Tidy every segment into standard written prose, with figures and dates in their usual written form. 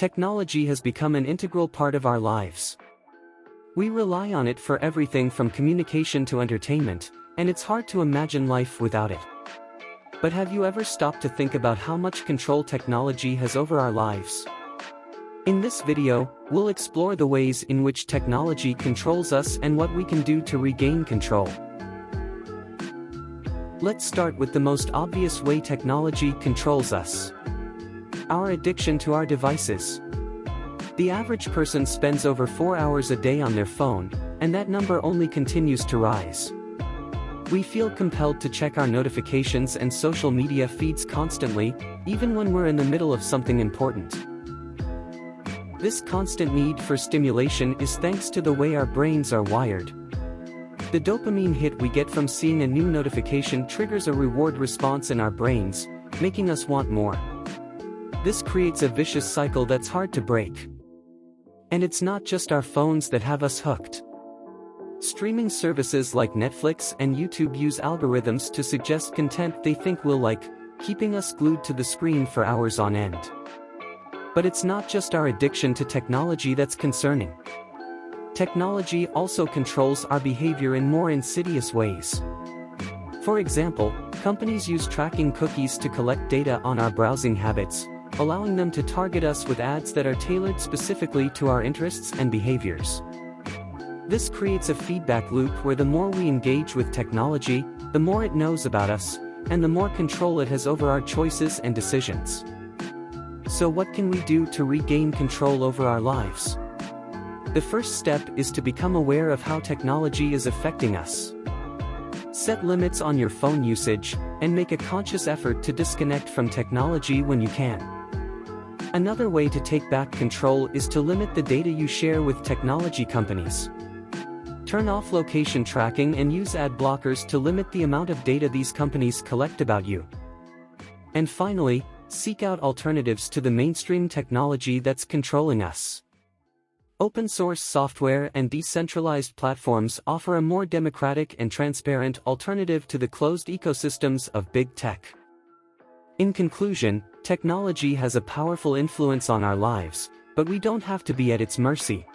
Technology has become an integral part of our lives. We rely on it for everything from communication to entertainment, and it's hard to imagine life without it. But have you ever stopped to think about how much control technology has over our lives? In this video, we'll explore the ways in which technology controls us and what we can do to regain control. Let's start with the most obvious way technology controls us: our addiction to our devices. The average person spends over 4 hours a day on their phone, and that number only continues to rise. We feel compelled to check our notifications and social media feeds constantly, even when we're in the middle of something important. This constant need for stimulation is thanks to the way our brains are wired. The dopamine hit we get from seeing a new notification triggers a reward response in our brains, making us want more. This creates a vicious cycle that's hard to break. And it's not just our phones that have us hooked. Streaming services like Netflix and YouTube use algorithms to suggest content they think we'll like, keeping us glued to the screen for hours on end. But it's not just our addiction to technology that's concerning. Technology also controls our behavior in more insidious ways. For example, companies use tracking cookies to collect data on our browsing habits, allowing them to target us with ads that are tailored specifically to our interests and behaviors. This creates a feedback loop where the more we engage with technology, the more it knows about us, and the more control it has over our choices and decisions. So what can we do to regain control over our lives? The first step is to become aware of how technology is affecting us. Set limits on your phone usage, and make a conscious effort to disconnect from technology when you can. Another way to take back control is to limit the data you share with technology companies. Turn off location tracking and use ad blockers to limit the amount of data these companies collect about you. And finally, seek out alternatives to the mainstream technology that's controlling us. Open source software and decentralized platforms offer a more democratic and transparent alternative to the closed ecosystems of big tech. In conclusion, technology has a powerful influence on our lives, but we don't have to be at its mercy.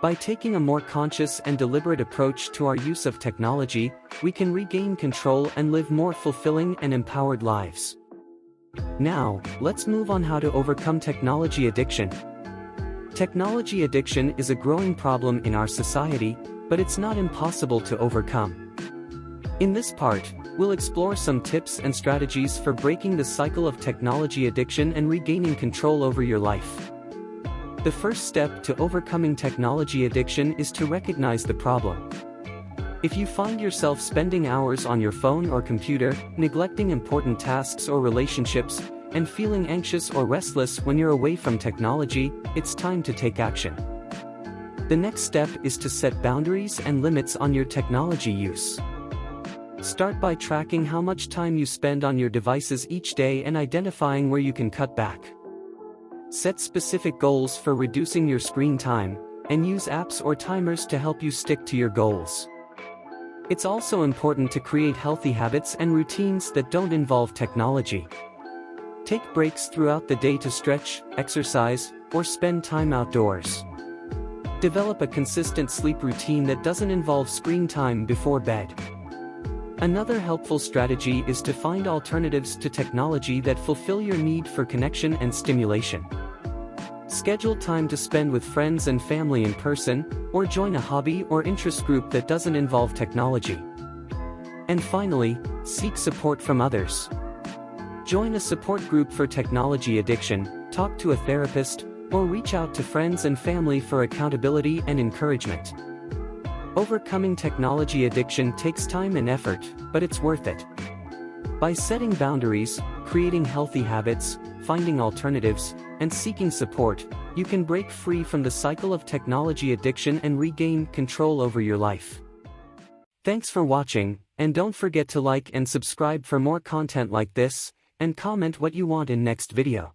By taking a more conscious and deliberate approach to our use of technology, we can regain control and live more fulfilling and empowered lives. Now, let's move on how to overcome technology addiction. Technology addiction is a growing problem in our society, but it's not impossible to overcome. In this part, we'll explore some tips and strategies for breaking the cycle of technology addiction and regaining control over your life. The first step to overcoming technology addiction is to recognize the problem. If you find yourself spending hours on your phone or computer, neglecting important tasks or relationships, and feeling anxious or restless when you're away from technology, it's time to take action. The next step is to set boundaries and limits on your technology use. Start by tracking how much time you spend on your devices each day and identifying where you can cut back. Set specific goals for reducing your screen time, and use apps or timers to help you stick to your goals. It's also important to create healthy habits and routines that don't involve technology. Take breaks throughout the day to stretch, exercise, or spend time outdoors. Develop a consistent sleep routine that doesn't involve screen time before bed. Another helpful strategy is to find alternatives to technology that fulfill your need for connection and stimulation. Schedule time to spend with friends and family in person, or join a hobby or interest group that doesn't involve technology. And finally, seek support from others. Join a support group for technology addiction, talk to a therapist, or reach out to friends and family for accountability and encouragement. Overcoming technology addiction takes time and effort, but it's worth it. By setting boundaries, creating healthy habits, finding alternatives, and seeking support, you can break free from the cycle of technology addiction and regain control over your life. Thanks for watching, and don't forget to like and subscribe for more content like this, and comment what you want in next video.